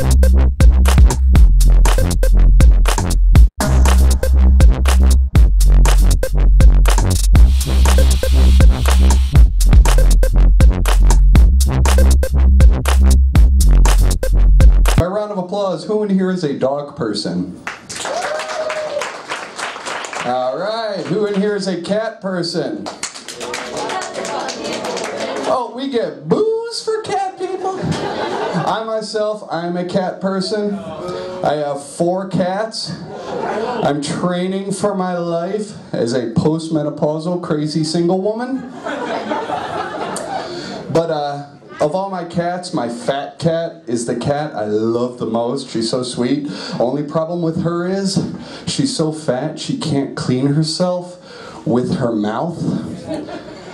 By round of applause, who in here is a dog person? All right, who in here is a cat person? Oh, we get boos for cat people? I myself, I'm a cat person. I have 4 cats. I'm training for my life as a postmenopausal crazy single woman. But of all my cats, my fat cat is the cat I love the most. She's so sweet. Only problem with her is she's so fat she can't clean herself with her mouth.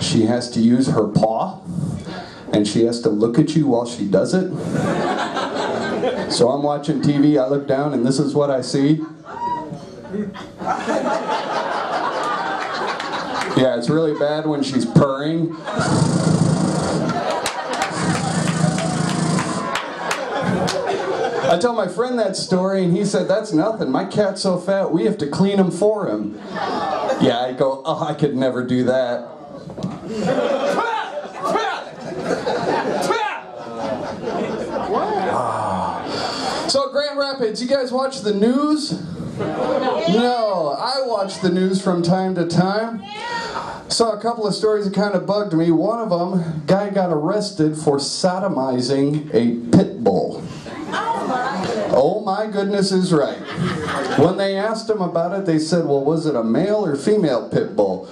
She has to use her paw, and she has to look at you while she does it. So I'm watching TV, I look down, and this is what I see. Yeah, it's really bad when she's purring. I tell my friend that story, and he said, that's nothing. My cat's so fat, we have to clean him for him. Yeah, I go, oh, I could never do that. So, Grand Rapids, you guys watch the news? No, I watch the news from time to time. Saw a couple of stories that kind of bugged me. One of them, guy got arrested for sodomizing a pit bull. Oh my goodness is right. When they asked him about it, they said, well, was it a male or female pit bull?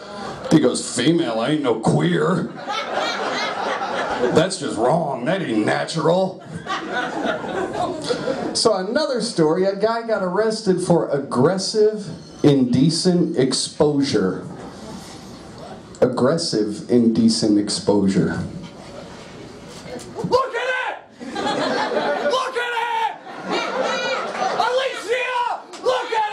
He goes, female, I ain't no queer. That's just wrong, that ain't natural. So another story, a guy got arrested for aggressive, indecent exposure. Aggressive, indecent exposure. Look at it! Look at it! Alicia! Look at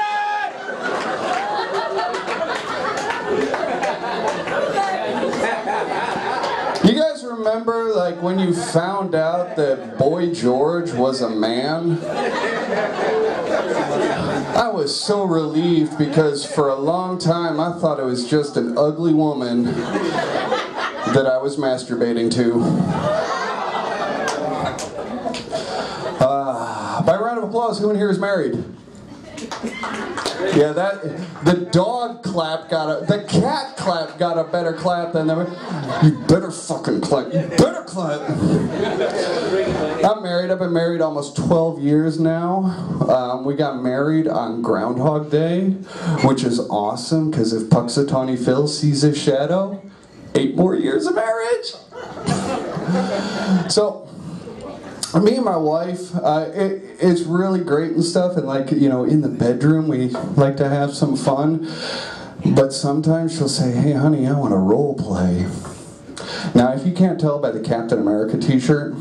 it! You guys remember, like, when you found out that Boy George was a man? I was so relieved because for a long time I thought it was just an ugly woman that I was masturbating to. By round of applause, who in here is married? Yeah, the dog clap the cat clap got a better clap than the, you better fucking clap, you better clap. I'm married, I've been married almost 12 years now. We got married on Groundhog Day, which is awesome, because if Puxatawny Phil sees his shadow, 8 more years of marriage. So, me and my wife, it's really great and stuff, and like, you know, in the bedroom we like to have some fun, but sometimes she'll say, hey honey, I want to role play. Now if you can't tell by the Captain America t-shirt,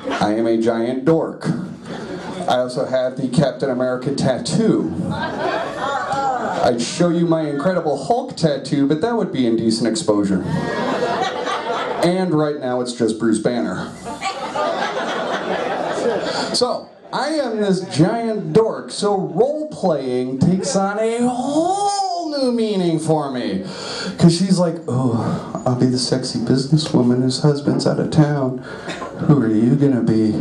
I am a giant dork. I also have the Captain America tattoo. I'd show you my Incredible Hulk tattoo, but that would be indecent exposure. And right now it's just Bruce Banner. So, I am this giant dork, so role-playing takes on a whole new meaning for me. Because she's like, oh, I'll be the sexy businesswoman whose husband's out of town. Who are you gonna be?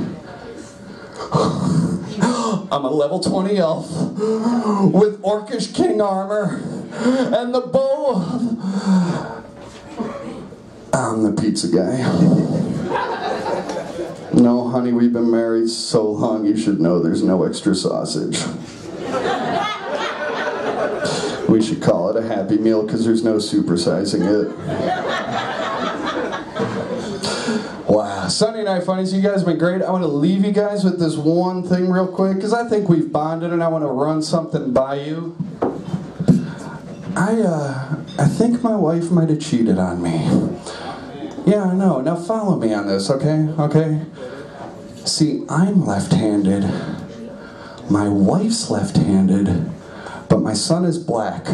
I'm a level 20 elf with Orcish King armor and the bow. I'm the pizza guy. No, honey, we've been married so long, you should know there's no extra sausage. We should call it a Happy Meal because there's no supersizing it. Wow, Sunday Night Funnies, you guys have been great. I want to leave you guys with this one thing real quick because I think we've bonded and I want to run something by you. I think my wife might have cheated on me. Yeah, I know. Now follow me on this, okay? Okay? See, I'm left-handed. My wife's left-handed, but my son is black.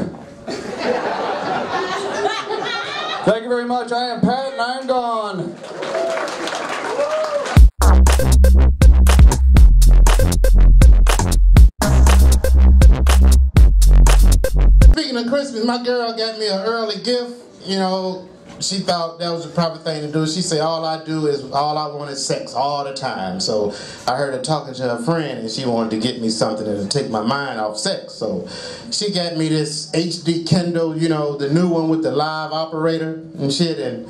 Thank you very much. I am Pat, and I'm gone. my girl got me an early gift, you know, she thought that was the proper thing to do. She said, all I want is sex all the time. So I heard her talking to her friend and she wanted to get me something to take my mind off sex. So she got me this HD Kindle, you know, the new one with the live operator and shit. And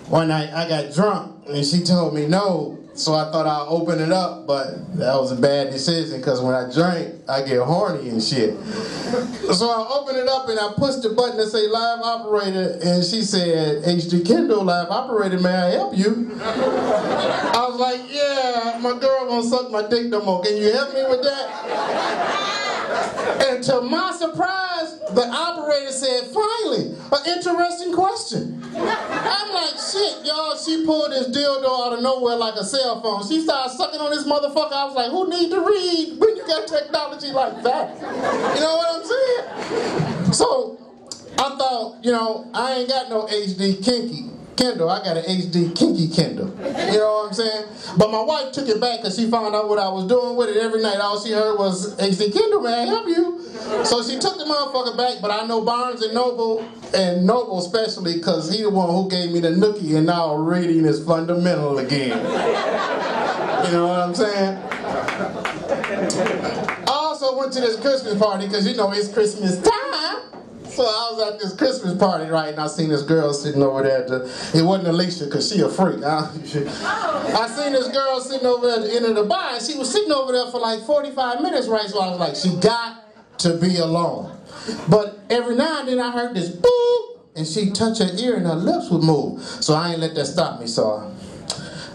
one night I got drunk and she told me no. So I thought I'd open it up, but that was a bad decision because when I drink, I get horny and shit. So I opened it up and I pushed the button that say live operator and she said, HD Kindle, live operator, may I help you? I was like, yeah, my girl won't suck my dick no more. Can you help me with that? And to my surprise, the operator said, finally, an interesting question. I'm like, shit, y'all, she pulled this dildo out of nowhere like a cell phone. She started sucking on this motherfucker. I was like, who need to read when you got technology like that? You know what I'm saying? So I thought, you know, I ain't got no HD Kindle. I got an HD kinky Kindle. You know what I'm saying? But my wife took it back because she found out what I was doing with it every night. All she heard was, HD Kindle, may I help you? So she took the motherfucker back, but I know Barnes and Noble especially because he the one who gave me the nookie and now reading is fundamental again. You know what I'm saying? I also went to this Christmas party because, you know, it's Christmas time. So I was at this Christmas party, right, and I seen this girl sitting over there. It wasn't Alicia, because she a freak. I seen this girl sitting over there at the end of the bar, and she was sitting over there for like 45 minutes, right? So I was like, she got to be alone. But every now and then I heard this boop, and she touched her ear and her lips would move. So I ain't let that stop me, so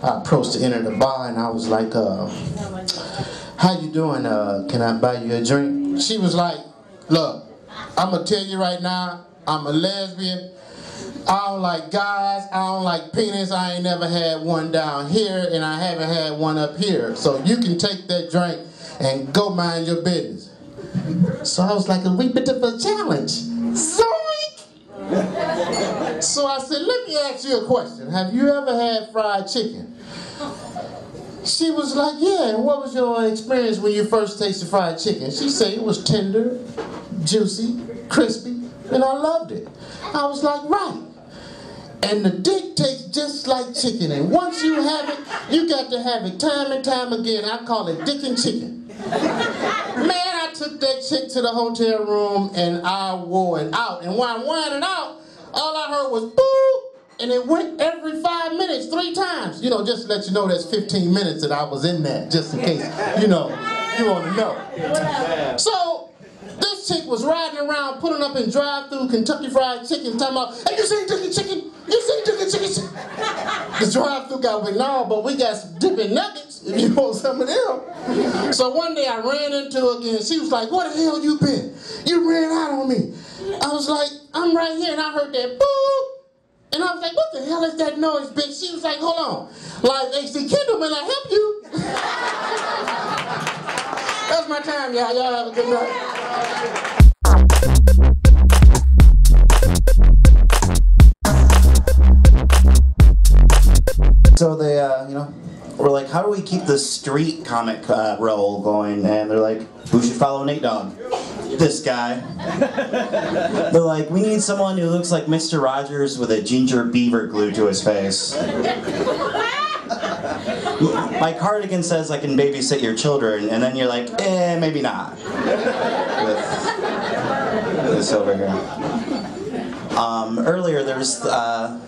I approached the end of the bar, and I was like, how you doing? Can I buy you a drink? She was like, look, I'm gonna tell you right now, I'm a lesbian. I don't like guys, I don't like penis, I ain't never had one down here, and I haven't had one up here. So you can take that drink and go mind your business. So I was like, a wee bit of a challenge. Zoink! So I said, let me ask you a question. Have you ever had fried chicken? She was like, yeah, and what was your experience when you first tasted fried chicken? She said it was tender, juicy, crispy, and I loved it. I was like, right. And the dick tastes just like chicken, and once you have it, you got to have it time and time again. I call it dick and chicken. Man, I took that chick to the hotel room, and I wore it out. And when I wore it out, all I heard was boop, and it went every 5 minutes, 3 times. You know, just to let you know that's 15 minutes that I was in that, just in case, you know, you want to know. So, this chick was riding around, pulling up in drive-through Kentucky Fried Chicken, talking about, hey, you seen Dicky Chicken? You seen Dicky Chicken? The drive-through guy went, no, but we got some dipping nuggets if you want some of them. So one day I ran into her again. She was like, where the hell you been? You ran out on me. I was like, I'm right here, and I heard that boop. And I was like, what the hell is that noise, bitch? She was like, hold on. Like, HD Kindle, may I help you? That's my time, y'all. Y'all have a good night. So they, you know, we're like, how do we keep the street comic roll going? And they're like, who should follow Nate Dogg? This guy. They're like, we need someone who looks like Mr. Rogers with a ginger beaver glued to his face. My cardigan says I can babysit your children, and then you're like, maybe not. With this over here. Earlier there was the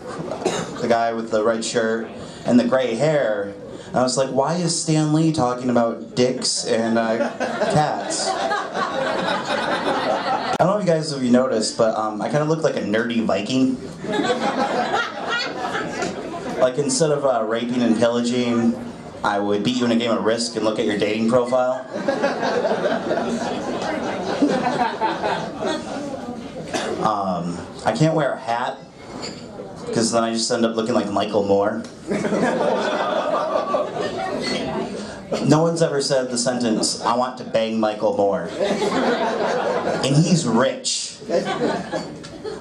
guy with the red shirt and the gray hair. And I was like, why is Stan Lee talking about dicks and cats? I don't know if you guys have noticed, but I kind of look like a nerdy Viking. Like, instead of raping and pillaging, I would beat you in a game of Risk and look at your dating profile. I can't wear a hat, because then I just end up looking like Michael Moore. No one's ever said the sentence, I want to bang Michael Moore. And he's rich.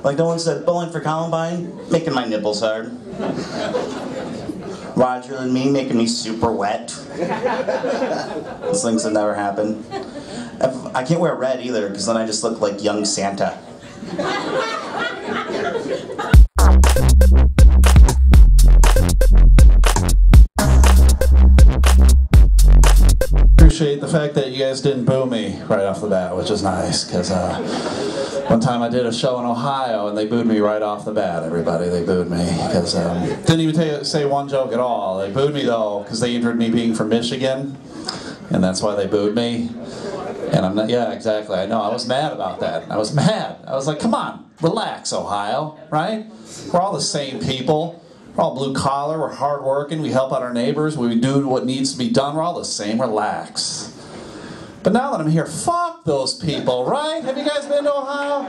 Like, no one said, Bowling for Columbine, making my nipples hard. Roger and me, making me super wet. Those things have never happened. I can't wear red either, because then I just look like young Santa. Appreciate the fact that you guys didn't boo me right off the bat, which is nice, because one time I did a show in Ohio and they booed me right off the bat. Everybody, they booed me because didn't even say one joke at all. They booed me though because they injured me being from Michigan, and that's why they booed me. And I'm not, yeah, exactly. I know. I was mad about that. I was mad. I was like, come on, relax, Ohio, right? We're all the same people. We're all blue collar, we're hard working, we help out our neighbors, we do what needs to be done, we're all the same, relax. But now that I'm here, fuck those people, right? Have you guys been to Ohio?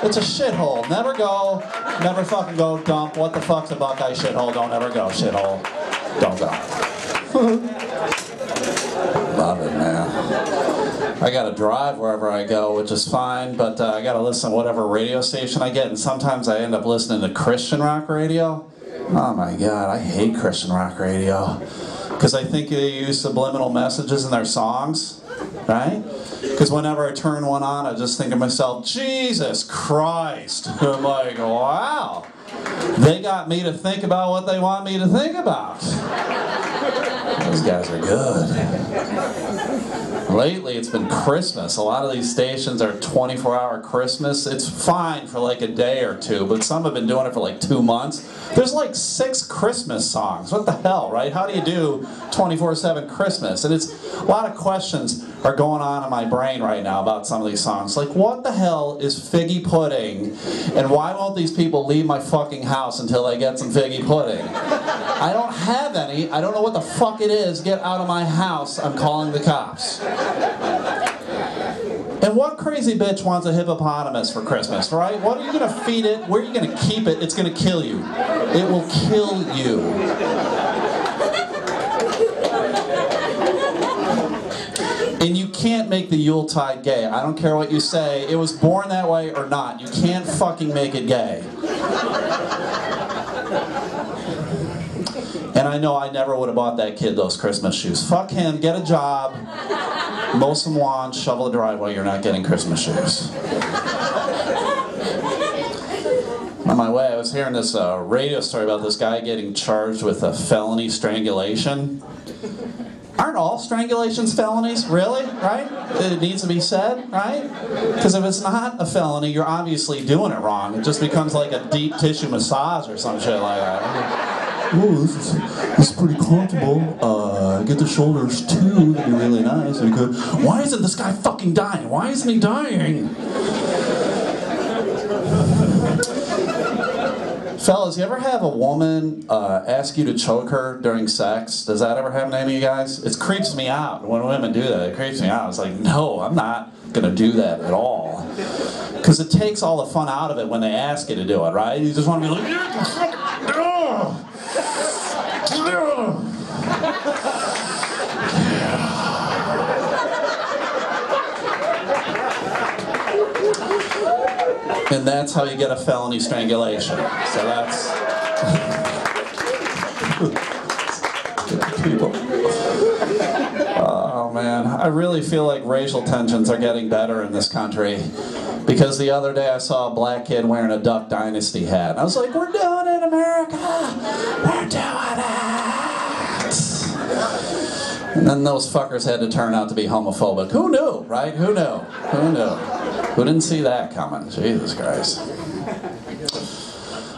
It's a shithole. Never go, never fucking go, dump. What the fuck's a Buckeye shithole? Don't ever go, shithole. Don't go. Love it, man. I gotta drive wherever I go, which is fine, but I gotta listen to whatever radio station I get, and sometimes I end up listening to Christian rock radio. Oh my God, I hate Christian rock radio because I think they use subliminal messages in their songs, right? Because whenever I turn one on, I just think to myself, Jesus Christ. I'm like, wow, they got me to think about what they want me to think about. Those guys are good. Lately, it's been Christmas. A lot of these stations are 24-hour Christmas. It's fine for like a day or two, but some have been doing it for like 2 months. There's like 6 Christmas songs. What the hell, right? How do you do 24/7 Christmas? And it's a lot of questions are going on in my brain right now about some of these songs. Like, what the hell is figgy pudding? And why won't these people leave my fucking house until they get some figgy pudding? I don't have any. I don't know what the fuck it is. Get out of my house. I'm calling the cops. And what crazy bitch wants a hippopotamus for Christmas, right? What are you going to feed it? Where are you going to keep it? It's going to kill you. It will kill you. And you can't make the Yuletide gay. I don't care what you say. It was born that way or not. You can't fucking make it gay. And I know I never would have bought that kid those Christmas shoes. Fuck him, get a job, mow some lawns, shovel the driveway, you're not getting Christmas shoes. On my way, I was hearing this radio story about this guy getting charged with a felony strangulation. Aren't all strangulations felonies? Really? Right? It needs to be said, right? Because if it's not a felony, you're obviously doing it wrong. It just becomes like a deep tissue massage or some shit like that. Ooh, this is pretty comfortable. Get the shoulders too. That'd be really nice. That'd be good. Why isn't this guy fucking dying? Why isn't he dying? Fellas, you ever have a woman ask you to choke her during sex? Does that ever happen to any of you guys? It creeps me out when women do that. It creeps me out. It's like, no, I'm not going to do that at all. Because it takes all the fun out of it when they ask you to do it, right? You just want to be like, and that's how you get a felony strangulation. So that's people. Oh man, I really feel like racial tensions are getting better in this country. Because the other day I saw a black kid wearing a Duck Dynasty hat. I was like, we're doing it, America! We're doing it! And then those fuckers had to turn out to be homophobic. Who knew, right? Who knew? Who knew? Who didn't see that coming? Jesus Christ.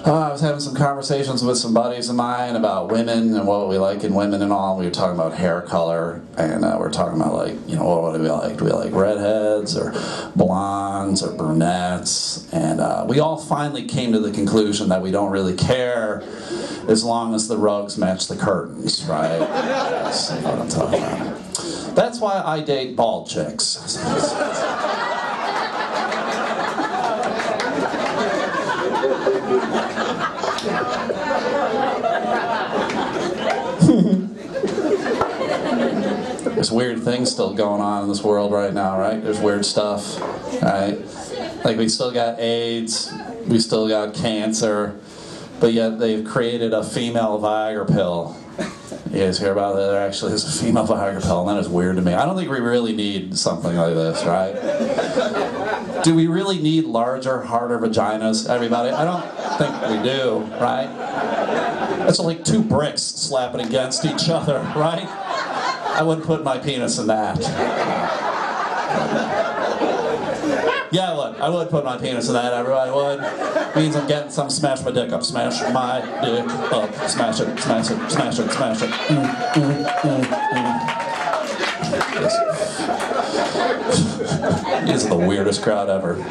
I was having some conversations with some buddies of mine about women and what we like in women and all. We were talking about hair color, and we were talking about, like, you know, what do we like? Do we like redheads or blondes or brunettes? And we all finally came to the conclusion that we don't really care as long as the rugs match the curtains, right? That's what I'm talking about. That's why I date bald chicks. There's weird things still going on in this world right now, right? There's weird stuff, right? Like, we still got AIDS, we still got cancer, but yet they've created a female Viagra pill, You guys hear about that? There actually is a female Viagra pill, and that is weird to me. I don't think we really need something like this, right? Do we really need larger, harder vaginas, everybody? I don't think we do, right? It's like two bricks slapping against each other, right? I wouldn't put my penis in that. Yeah, I would put my penis in that, everybody would. Means I'm getting some smash my dick up. Smash my dick up. Smash it, smash it, smash it, smash it. These are the weirdest crowd ever.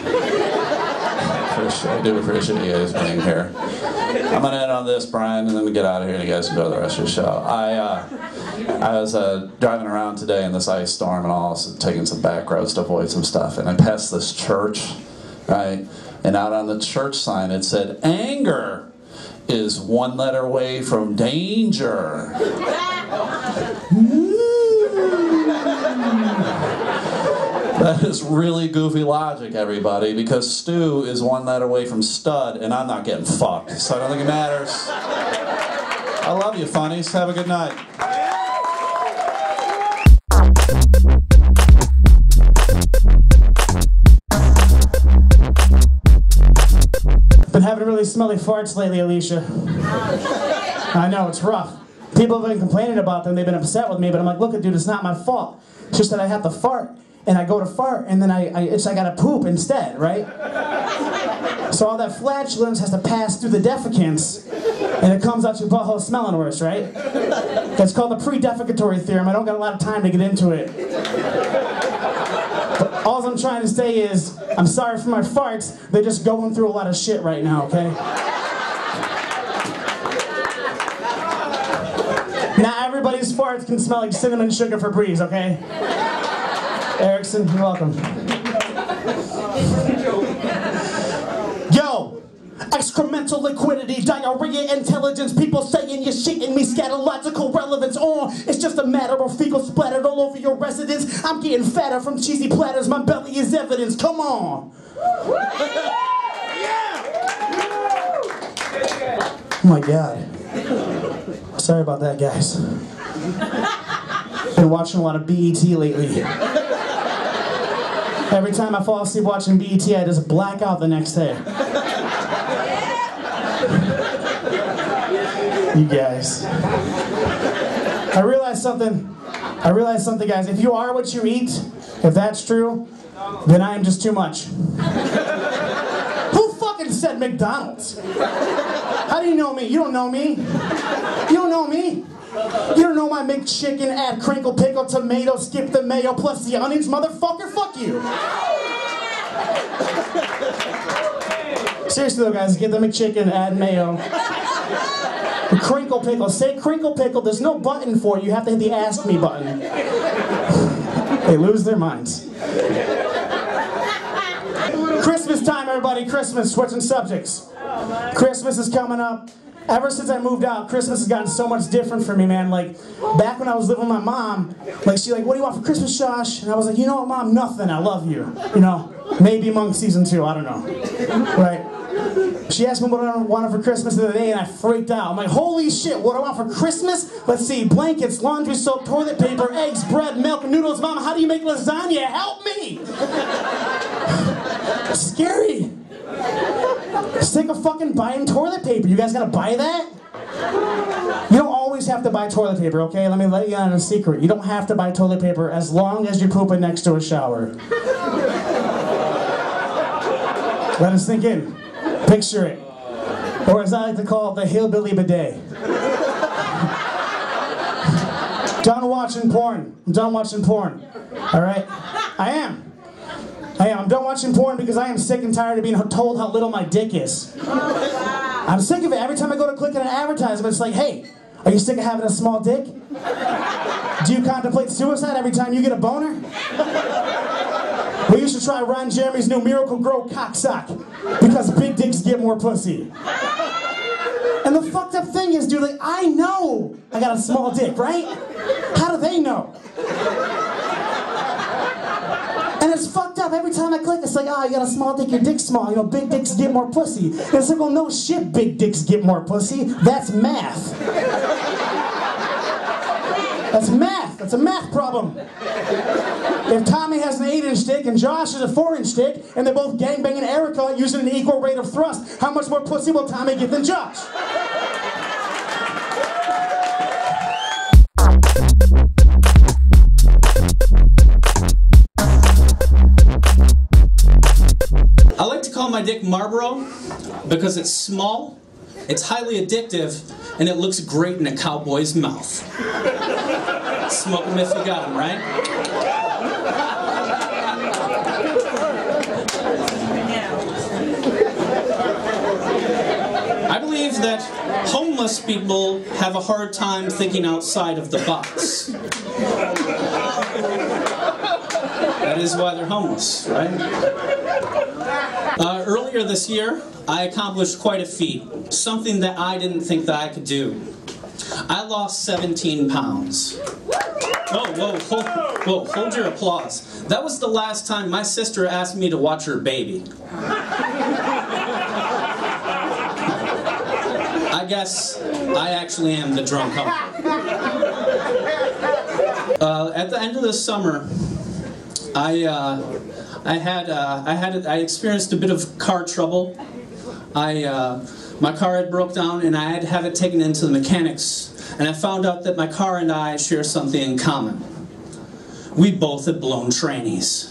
I do appreciate you guys being here. I'm gonna end on this, Brian, and then we get out of here and you guys can go to the rest of the show. I was driving around today in this ice storm and all, so taking some back roads to avoid some stuff, and I passed this church, right? And out on the church sign it said, "Anger is one letter away from danger." That is really goofy logic, everybody, because stew is one letter away from stud, and I'm not getting fucked, so I don't think it matters. I love you, funnies. Have a good night. Been having really smelly farts lately, Alicia. I know, it's rough. People have been complaining about them, they've been upset with me, but I'm like, look, dude, it's not my fault. It's just that I have to fart, and I go to fart, and then I gotta poop instead, right? So all that flatulence has to pass through the defecants, and it comes out your butthole smelling worse, right? It's called the pre-defecatory theorem. I don't got a lot of time to get into it. But all I'm trying to say is, I'm sorry for my farts, they're just going through a lot of shit right now, okay? Not everybody's farts can smell like cinnamon sugar Febreze, okay? Erickson, you're welcome. Yo! Excremental liquidity, diarrhea, intelligence, people saying you're shitting me, scatological relevance, it's just a matter of fecal splattered all over your residence. I'm getting fatter from cheesy platters, my belly is evidence, come on! Oh my God. Sorry about that, guys. Been watching a lot of BET lately. Every time I fall asleep watching BET, I just black out the next day. You guys. I realized something, guys. If you are what you eat, if that's true, then I am just too much. Who fucking said McDonald's? How do you know me? You don't know me. You don't know me. You don't know my McChicken, add crinkle, pickle, tomato, skip the mayo, plus the onions, motherfucker, fuck you. Seriously though, guys, get the McChicken, add mayo. Crinkle pickle, say crinkle pickle, there's no button for it, you have to hit the ask me button. They lose their minds. Christmas time, everybody, Christmas, switching subjects. Christmas is coming up. Ever since I moved out, Christmas has gotten so much different for me, man. Like, back when I was living with my mom, like, she's like, what do you want for Christmas, Josh? And I was like, you know what, Mom, nothing, I love you. You know, maybe Monk season 2, I don't know. Right? She asked me what I wanted for Christmas the other day, and I freaked out. I'm like, holy shit, what do I want for Christmas? Let's see, blankets, laundry soap, toilet paper, eggs, bread, milk, noodles. Mom, how do you make lasagna? Help me! It's scary. Sick of fucking buying toilet paper. You guys gotta buy that? You don't always have to buy toilet paper, okay? Let me let you on a secret. You don't have to buy toilet paper as long as you're pooping next to a shower. Let us sink in. Picture it. Or as I like to call it, the hillbilly bidet. Done watching porn. I'm done watching porn. Alright? I am. I'm done watching porn because I am sick and tired of being told how little my dick is. I'm sick of it. Every time I go to click on an advertisement, it's like, hey, are you sick of having a small dick? Do you contemplate suicide every time you get a boner? Well, you should try Ron Jeremy's new Miracle Grow cocksock, because big dicks get more pussy. And the fucked up thing is, dude, like, I know I got a small dick, right? How do they know? And it's fucked up. Every time I click, it's like, oh, you got a small dick, your dick's small. You know, big dicks get more pussy. And it's like, well, no shit, big dicks get more pussy. That's math. That's math. That's a math problem. If Tommy has an 8-inch dick and Josh has a 4-inch dick, and they're both gangbanging Erica using an equal rate of thrust, how much more pussy will Tommy get than Josh? I like to call my dick Marlboro because it's small, it's highly addictive, and it looks great in a cowboy's mouth. Smoke them if you got them, right? I believe that homeless people have a hard time thinking outside of the box. That is why they're homeless, right? Earlier this year, I accomplished quite a feat, something that I didn't think that I could do. I lost 17 pounds. Whoa, hold your applause. That was the last time my sister asked me to watch her baby. I guess I actually am the drunk uncle. At the end of the summer, I experienced a bit of car trouble. My car had broke down and I had to have it taken into the mechanics, and I found out that my car and I share something in common. We both had blown trannies.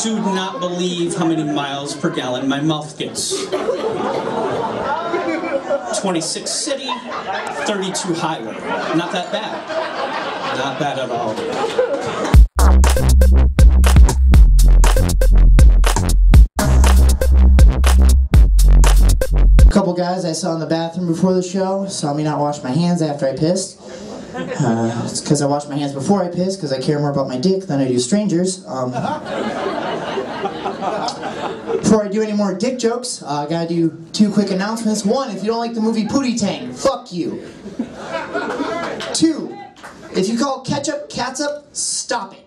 Do not believe how many miles per gallon my mouth gets. 26 city, 32 highway. Not that bad. Not bad at all. A couple guys I saw in the bathroom before the show saw me not wash my hands after I pissed. It's because I wash my hands before I piss, because I care more about my dick than I do strangers. Before I do any more dick jokes, I gotta do 2 quick announcements. 1, if you don't like the movie Pootie Tang, fuck you. 2, if you call ketchup catsup, stop it.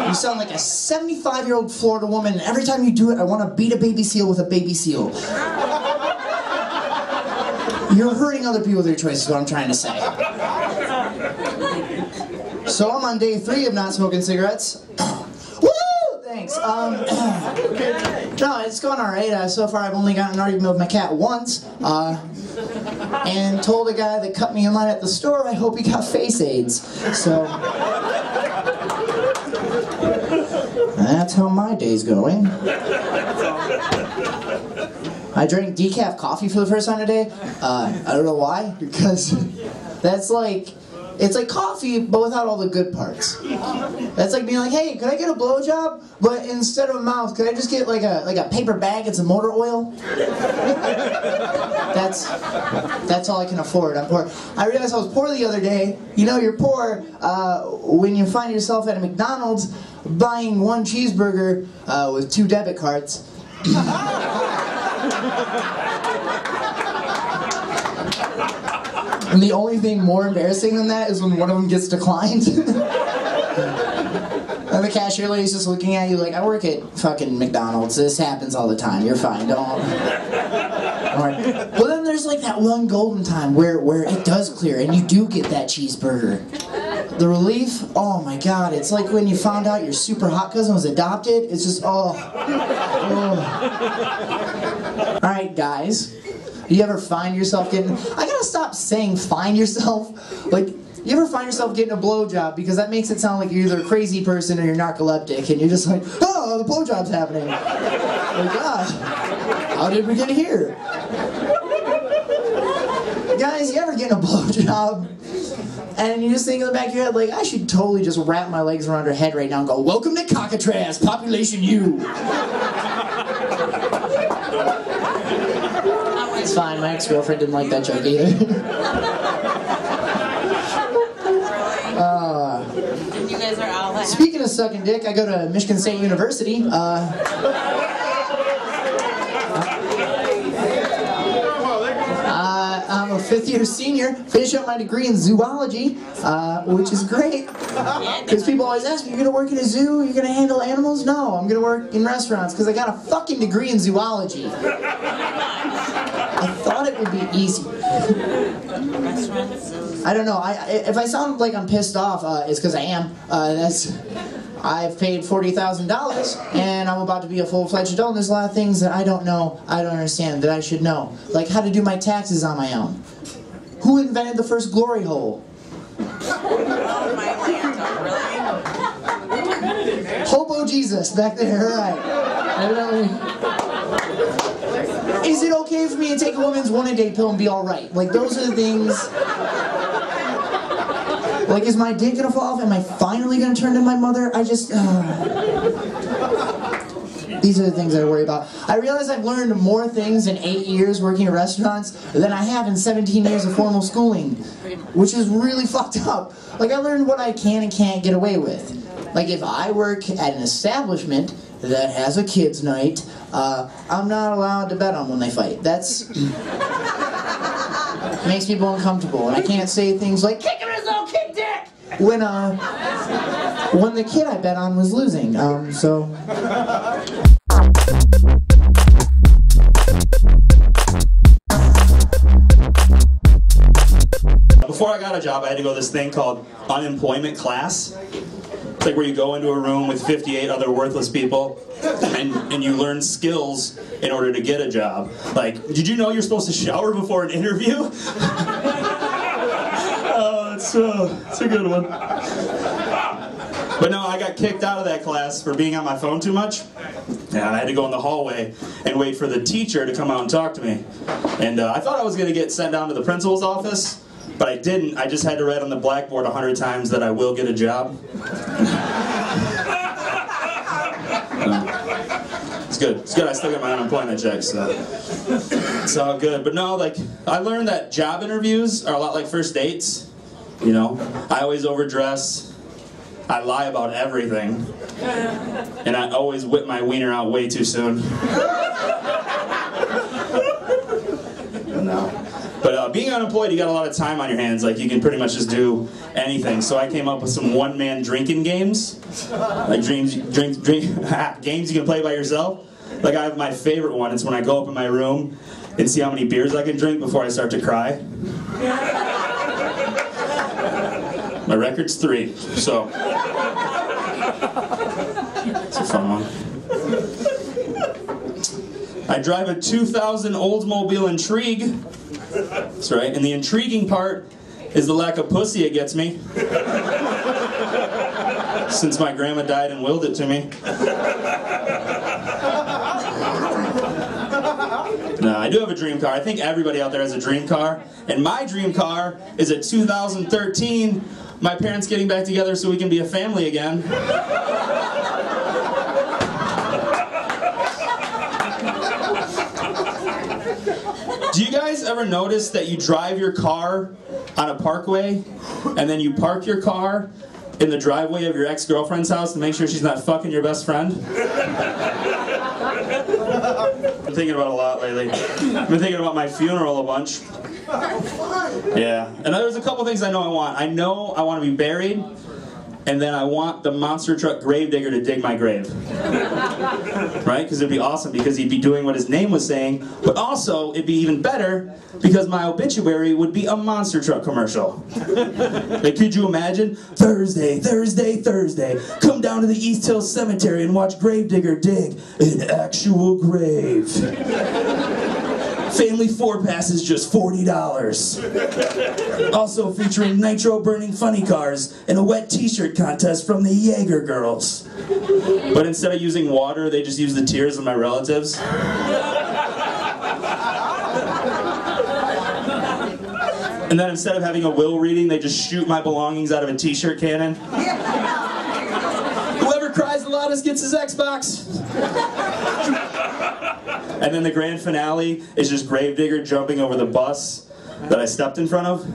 You sound like a 75-year-old Florida woman, and every time you do it, I want to beat a baby seal with a baby seal. You're hurting other people with your choices, is what I'm trying to say. So I'm on day 3 of not smoking cigarettes. Woo! Thanks. No, it's going alright. So far I've only gotten an argument with my cat once. And told a guy that cut me in line at the store I hope he got face AIDS. So that's how my day's going. I drank decaf coffee for the first time today. I don't know why, because that's like, it's like coffee, but without all the good parts. That's like being like, hey, could I get a blowjob? But instead of a mouth, could I just get like a paper bag and some motor oil? That's all I can afford. I'm poor. I realized I was poor the other day. You know you're poor when you find yourself at a McDonald's buying 1 cheeseburger with 2 debit cards. And the only thing more embarrassing than that is when one of them gets declined. And the cashier lady's just looking at you like, I work at fucking McDonald's. This happens all the time. You're fine. Don't worry. Well, then there's like that one golden time where it does clear and you do get that cheeseburger. The relief, oh my god, it's like when you found out your super hot cousin was adopted. It's just, oh. Alright, guys. Do you ever find yourself getting... I gotta stop saying find yourself. Like, you ever find yourself getting a blowjob? Because that makes it sound like you're either a crazy person or you're narcoleptic. And you're just like, oh, the blowjob's happening. Like, God, how did we get here? Guys, you ever get a blowjob? And you just think in the back of your head, like, I should totally just wrap my legs around her head right now and go, welcome to Cockatras, population U. It's fine, my ex-girlfriend didn't like that joke either. You guys are all like... Speaking of sucking dick, I go to Michigan State University. I'm a 5th-year senior, finish up my degree in zoology, which is great. Because people always ask me, you're going to work in a zoo? You're going to handle animals? No, I'm going to work in restaurants because I got a fucking degree in zoology. I thought it it'd be easy. I don't know. If I sound like I'm pissed off, it's because I am. I've paid $40,000 and I'm about to be a full-fledged adult. And there's a lot of things that I don't know, I don't understand, that I should know. Like how to do my taxes on my own. Who invented the first glory hole? Oh, my land, really? Hobo Jesus back there, right. Evidently. Is it okay for me to take a woman's one-a-day pill and be alright? Like those are the things. Like, is my dick gonna fall off? Am I finally gonna turn to my mother? These are the things I worry about. I realize I've learned more things in 8 years working in restaurants than I have in 17 years of formal schooling, which is really fucked up. Like, I learned what I can and can't get away with. Like, if I work at an establishment that has a kids' night, I'm not allowed to bet on when they fight. That's makes people uncomfortable, and I can't say things like "kick him in his own kick dick" when the kid I bet on was losing. So. Before I got a job, I had to go to this thing called unemployment class. It's like where you go into a room with 58 other worthless people and you learn skills in order to get a job. Like, did you know you're supposed to shower before an interview? It's a good one. But no, I got kicked out of that class for being on my phone too much. And I had to go in the hallway and wait for the teacher to come out and talk to me. And I thought I was going to get sent down to the principal's office. But I didn't. I just had to write on the blackboard 100 times that I will get a job. It's good. It's good. I still get my unemployment check, so it's all good. But no, like, I learned that job interviews are a lot like first dates. You know, I always overdress. I lie about everything. And I always whip my wiener out way too soon. No. But being unemployed, you got a lot of time on your hands. Like, you can pretty much just do anything. So I came up with some one-man drinking games. Like games you can play by yourself. Like, I have my favorite one. It's when I go up in my room and see how many beers I can drink before I start to cry. My record's 3, so it's a fun one. I drive a 2000 Oldsmobile Intrigue. That's right, and the intriguing part is the lack of pussy it gets me. Since my grandma died and willed it to me. No, I do have a dream car. I think everybody out there has a dream car. And my dream car is a 2013, my parents getting back together so we can be a family again. Do you guys ever notice that you drive your car on a parkway and then you park your car in the driveway of your ex-girlfriend's house to make sure she's not fucking your best friend? I've been thinking about it a lot lately. I've been thinking about my funeral a bunch. Yeah, and there's a couple things I know I want. I know I want to be buried, and then I want the monster truck gravedigger to dig my grave. Right? Because it'd be awesome, because he'd be doing what his name was saying, but also it'd be even better because my obituary would be a monster truck commercial. Like, could you imagine? Thursday, Thursday, Thursday, come down to the East Hill Cemetery and watch gravedigger dig an actual grave. Family 4 passes just $40. Also featuring nitro-burning funny cars and a wet t-shirt contest from the Jaeger girls. But instead of using water, they just use the tears of my relatives. And then instead of having a will reading, they just shoot my belongings out of a t-shirt cannon. Whoever cries the loudest gets his Xbox. And then the grand finale is just Gravedigger jumping over the bus that I stepped in front of.